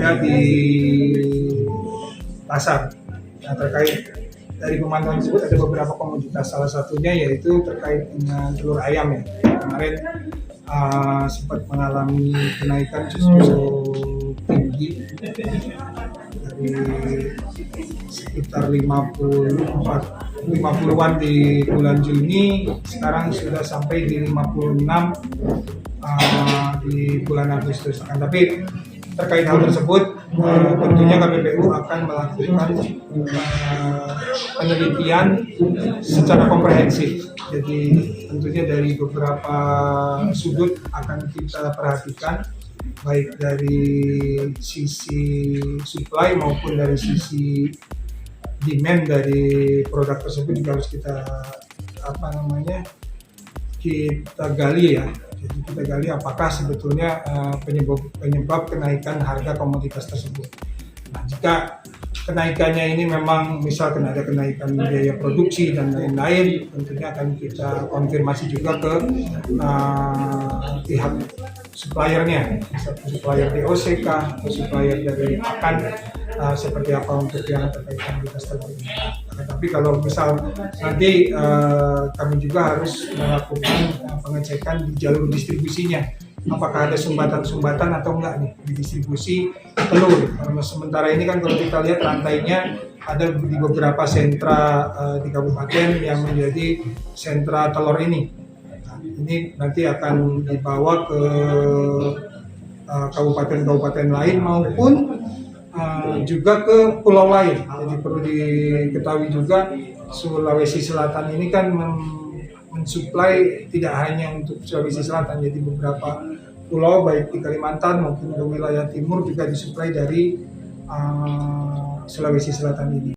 harga di pasar. Nah, terkait dari pemantauan tersebut ada beberapa komoditas, salah satunya yaitu terkait dengan telur ayam ya. Kemarin sempat mengalami kenaikan cukup tinggi dari sekitar 50-an di bulan Juni, sekarang sudah sampai di 56 di bulan Agustus. Tapi terkait hal tersebut, tentunya KPPU akan melakukan penelitian secara komprehensif. Jadi tentunya dari beberapa sudut akan kita perhatikan, baik dari sisi supply maupun dari sisi demand dari produk tersebut juga harus kita kita gali ya. Jadi kita gali apakah sebetulnya penyebab kenaikan harga komoditas tersebut. Nah, jika kenaikannya ini memang misalkan ada kenaikan biaya produksi dan lain-lain, tentunya akan kita konfirmasi juga ke pihak suppliernya, supplier DOCK atau supplier dari pakan, seperti apa untuk yang terkait komoditas tersebut. Tapi kalau misal nanti kami juga harus melakukan pengecekan di jalur distribusinya, apakah ada sumbatan-sumbatan atau enggak nih di distribusi telur. Karena sementara ini kan kalau kita lihat rantainya ada di beberapa sentra di kabupaten yang menjadi sentra telur ini. Nah, ini nanti akan dibawa ke kabupaten-kabupaten lain maupun juga ke pulau lain. Jadi perlu diketahui juga Sulawesi Selatan ini kan mensuplai tidak hanya untuk Sulawesi Selatan, jadi beberapa pulau baik di Kalimantan maupun di wilayah timur juga disuplai dari Sulawesi Selatan ini.